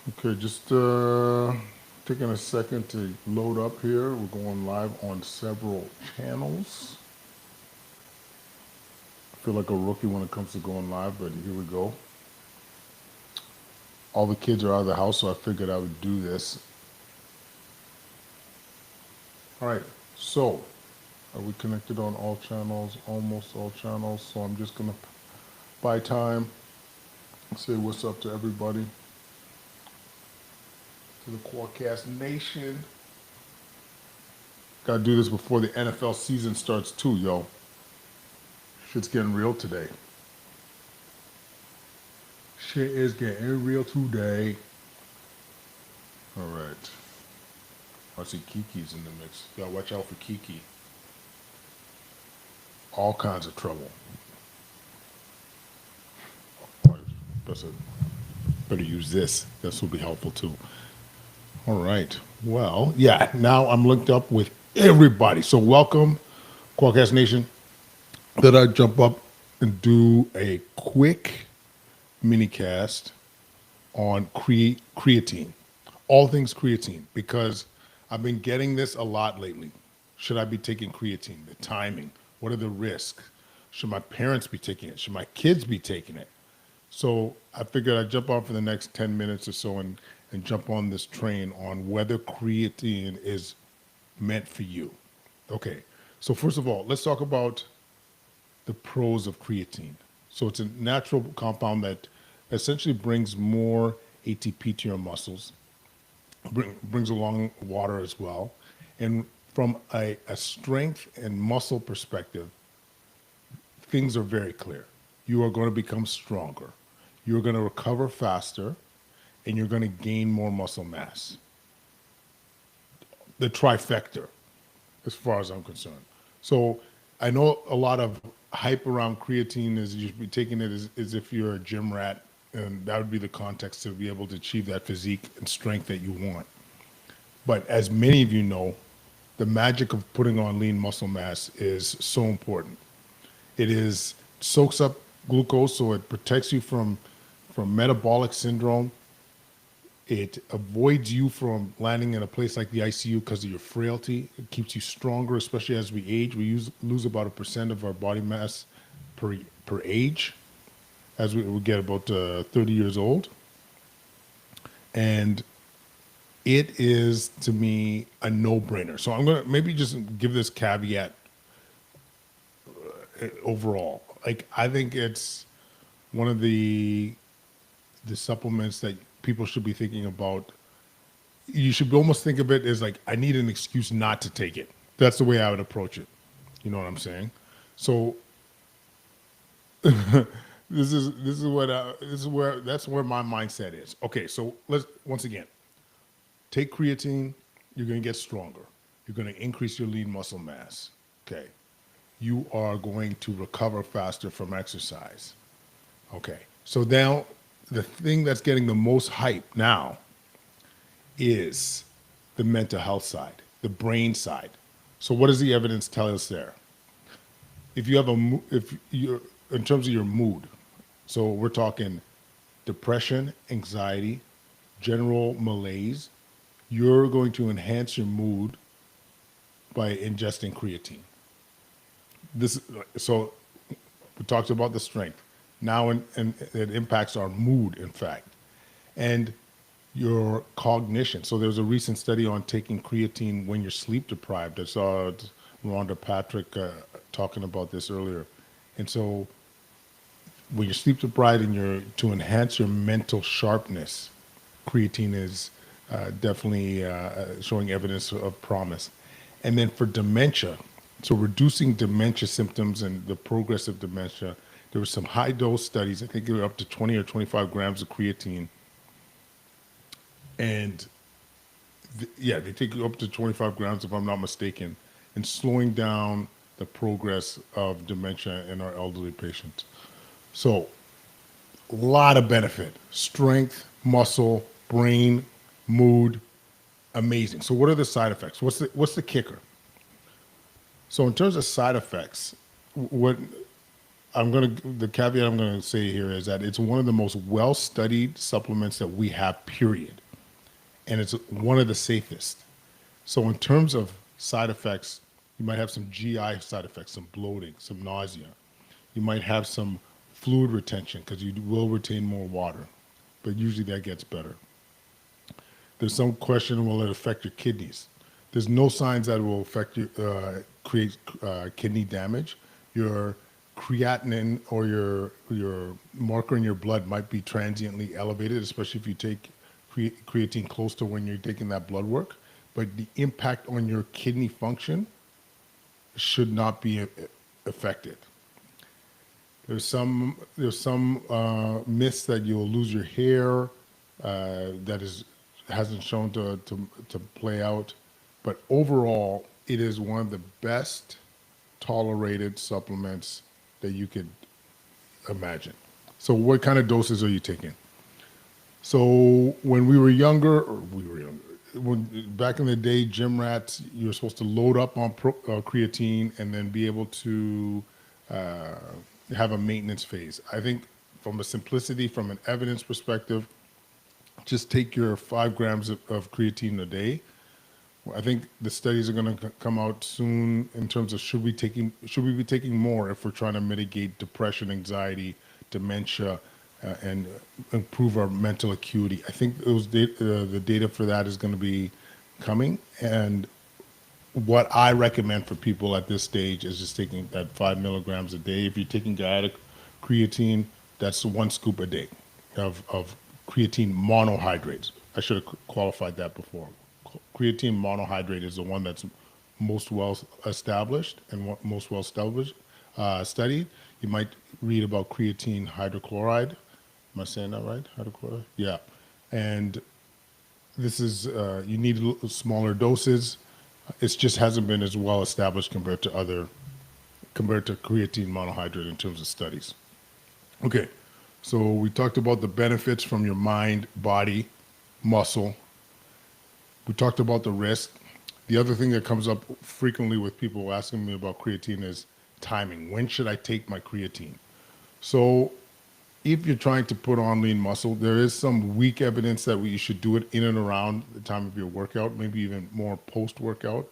Okay, just taking a second to load up here. We're going live on several channels. I feel like a rookie when it comes to going live, but here we go. All the kids are out of the house, so I figured I would do this. All right, so are we connected on all channels? Almost all channels. So I'm just gonna buy time, say what's up to everybody, to the Quadcast Nation. Gotta do this before the NFL season starts too, yo. Shit's getting real today. Shit is getting real today. All right. I see Kiki's in the mix. Y'all watch out for Kiki. All kinds of trouble. Better, better use this. This will be helpful too. All right. Well, yeah, now I'm linked up with everybody. So welcome, Qualcast Nation. That I jump up and do a quick mini cast on creatine, all things creatine, because I've been getting this a lot lately. Should I be taking creatine? The timing. What are the risks? Should my parents be taking it? Should my kids be taking it? So I figured I'd jump on for the next 10 minutes or so and jump on this train on whether creatine is meant for you. Okay. So first of all, let's talk about the pros of creatine. So it's a natural compound that essentially brings more ATP to your muscles, brings along water as well. And from a strength and muscle perspective, things are very clear. You are going to become stronger. You're going to recover faster, and you're going to gain more muscle mass. The trifecta, as far as I'm concerned. So I know a lot of hype around creatine is you should be taking it as if you're a gym rat, and that would be the context to be able to achieve that physique and strength that you want. But as many of you know, the magic of putting on lean muscle mass is so important. It is soaks up glucose, so it protects you from metabolic syndrome. It avoids you from landing in a place like the ICU because of your frailty. It keeps you stronger, especially as we age. We lose about 1% of our body mass per age as we get about 30 years old. And it is, to me, a no-brainer. So I'm going to maybe just give this caveat overall. Like, I think it's one of the supplements that people should be thinking about. You should almost think of it as like, I need an excuse not to take it. That's the way I would approach it. You know what I'm saying? So this is what this is where that's where my mindset is. Okay, so let's once again take creatine. You're going to get stronger. You're going to increase your lean muscle mass. Okay, you are going to recover faster from exercise. Okay, so now the thing that's getting the most hype now is the mental health side, the brain side. So what does the evidence tell us there? If you have if you're in terms of your mood, so we're talking depression, anxiety, general malaise, you're going to enhance your mood by ingesting creatine. This so we talked about the strength. Now and it impacts our mood, in fact, and your cognition. So there's a recent study on taking creatine when you're sleep deprived. I saw Rhonda Patrick talking about this earlier. And so when you're sleep deprived and you're to enhance your mental sharpness, creatine is definitely showing evidence of promise. And then for dementia, so reducing dementia symptoms and the progress of dementia, there were some high dose studies. I think they were up to 20 or 25 grams of creatine. And yeah, they take you up to 25 grams, if I'm not mistaken, and slowing down the progress of dementia in our elderly patients. So a lot of benefit: strength, muscle, brain, mood, amazing. So what are the side effects? What's the kicker? So in terms of side effects, what the caveat I'm gonna say here is that it's one of the most well-studied supplements that we have, period, and it's one of the safest. So in terms of side effects, you might have some GI side effects, some bloating, some nausea. You might have some fluid retention because you will retain more water, but usually that gets better. There's some question, will it affect your kidneys? There's no signs that it will affect you, create kidney damage. Your creatinine or your marker in your blood might be transiently elevated, especially if you take creatine close to when you're taking that blood work. But the impact on your kidney function should not be affected. There's some myths that you'll lose your hair. That is hasn't shown to play out, but overall, it is one of the best tolerated supplements that you could imagine. So, what kind of doses are you taking? So, when we were younger, or we were younger, back in the day, gym rats, you're supposed to load up on creatine and then be able to uh, have a maintenance phase. I think from a simplicity, from an evidence perspective, just take your 5 grams of creatine a day. I think the studies are going to come out soon in terms of should we be taking more if we're trying to mitigate depression, anxiety, dementia, and improve our mental acuity. I think the data for that is going to be coming, and what I recommend for people at this stage is just taking that 5 milligrams a day. If you're taking diet creatine, that's 1 scoop a day of creatine monohydrates. I should have qualified that before. Creatine monohydrate is the one that's most well established and most well established studied. You might read about creatine hydrochloride. Am I saying that right? Hydrochloride? Yeah. And this is, you need smaller doses. It just hasn't been as well established compared to creatine monohydrate in terms of studies. Okay, so we talked about the benefits from your mind, body, muscle. We talked about the risk. The other thing that comes up frequently with people asking me about creatine is timing. When should I take my creatine? So if you're trying to put on lean muscle, there is some weak evidence that you should do it in and around the time of your workout, maybe even more post-workout.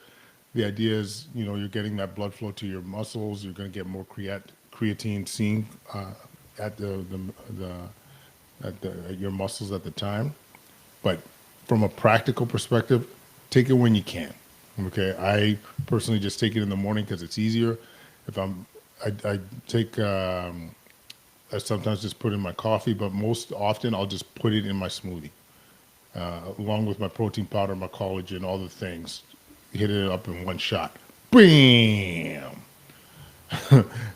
The idea is, you're getting that blood flow to your muscles. You're going to get more creatine seen at at your muscles at the time. But from a practical perspective, take it when you can. Okay, I personally just take it in the morning because it's easier. If I take. I sometimes just put in my coffee, but most often I'll just put it in my smoothie, along with my protein powder, my collagen, all the things. Hit it up in one shot. Bam!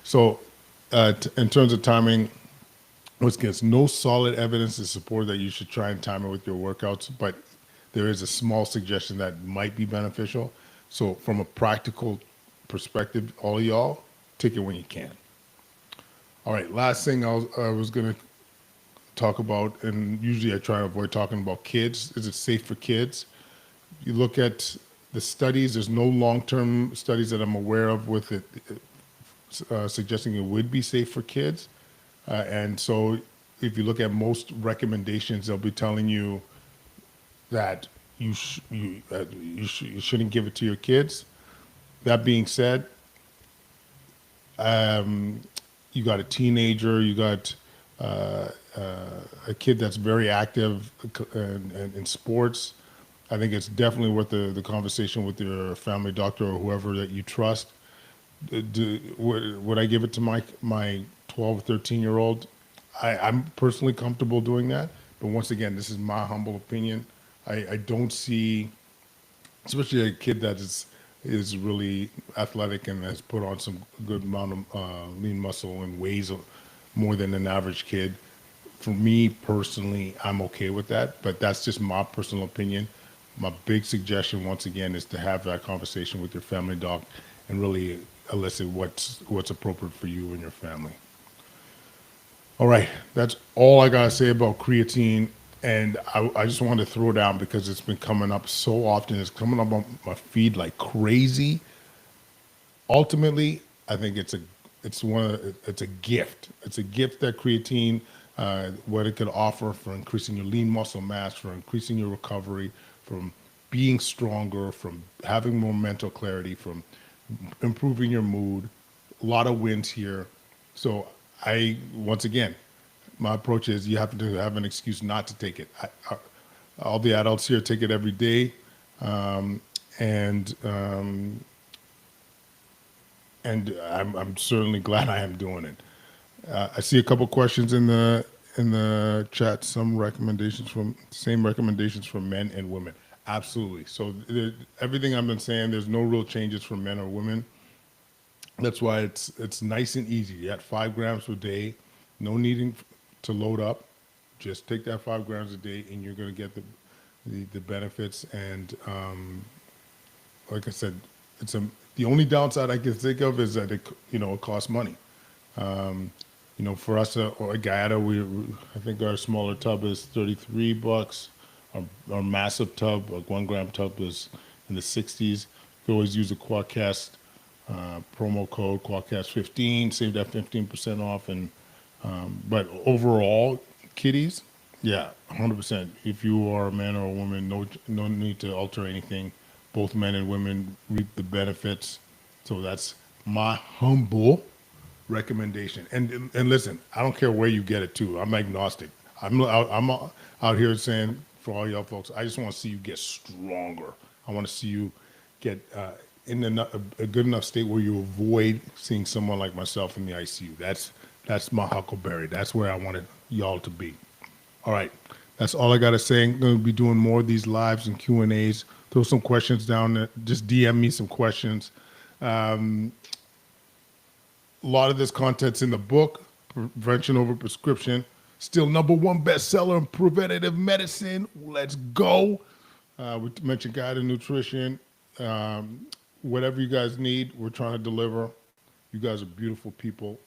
So, in terms of timing, once again, no solid evidence to support that you should try and time it with your workouts, but there is a small suggestion that might be beneficial. So, from a practical perspective, all y'all, take it when you can. All right, last thing I was going to talk about, and usually I try to avoid talking about kids. Is it safe for kids? You look at the studies, there's no long-term studies that I'm aware of with it suggesting it would be safe for kids. And so if you look at most recommendations, they'll be telling you that you shouldn't give it to your kids. That being said, you got a teenager, you got a kid that's very active in sports. I think it's definitely worth the conversation with your family doctor or whoever that you trust. Would I give it to my 12, 13-year-old? I'm personally comfortable doing that. But once again, this is my humble opinion. I don't see, especially a kid that is really athletic and has put on some good amount of lean muscle and weighs more than an average kid. For me personally, I'm okay with that, but that's just my personal opinion. My big suggestion, once again, is to have that conversation with your family doc and really elicit what's appropriate for you and your family. All right, that's all I gotta say about creatine. And I just wanted to throw it down because it's been coming up so often. It's coming up on my feed like crazy. Ultimately, I think it's it's a gift. It's a gift that creatine, what it could offer for increasing your lean muscle mass, for increasing your recovery, from being stronger, from having more mental clarity, from improving your mood. A lot of wins here. So once again, my approach is you have to have an excuse not to take it. All the adults here take it every day, um, and um, I'm certainly glad I am doing it. I see a couple questions in the chat. Some recommendations from same recommendations for men and women. Absolutely. So everything I've been saying, there's no real changes for men or women. That's why it's nice and easy. You got 5 grams per day, no needing to load up. Just take that 5 grams a day, and you're going to get the benefits. And like I said, the only downside I can think of is that it costs money. For us, or a Guyana, I think our smaller tub is $33. Our massive tub, like 1 gram tub, is in the 60s. You can always use a Quadcast promo code Quadcast15, save that 15% off. And but overall, kiddies, yeah, 100%. If you are a man or a woman, no need to alter anything. Both men and women reap the benefits. So that's my humble recommendation. And listen, I don't care where you get it to. I'm agnostic. I'm out here saying for all y'all folks, I just want to see you get stronger. I want to see you get in a good enough state where you avoid seeing someone like myself in the ICU. That's my huckleberry. That's where I wanted y'all to be. All right, that's all I got to say. I'm going to be doing more of these lives and Q&As. Throw some questions down there. Just DM me some questions. A lot of this content's in the book, Prevention Over Prescription. Still #1 bestseller in preventative medicine. Let's go. We mentioned guided nutrition. Whatever you guys need, we're trying to deliver. You guys are beautiful people.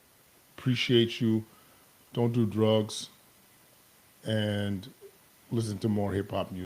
Appreciate you. Don't do drugs. And listen to more hip hop music.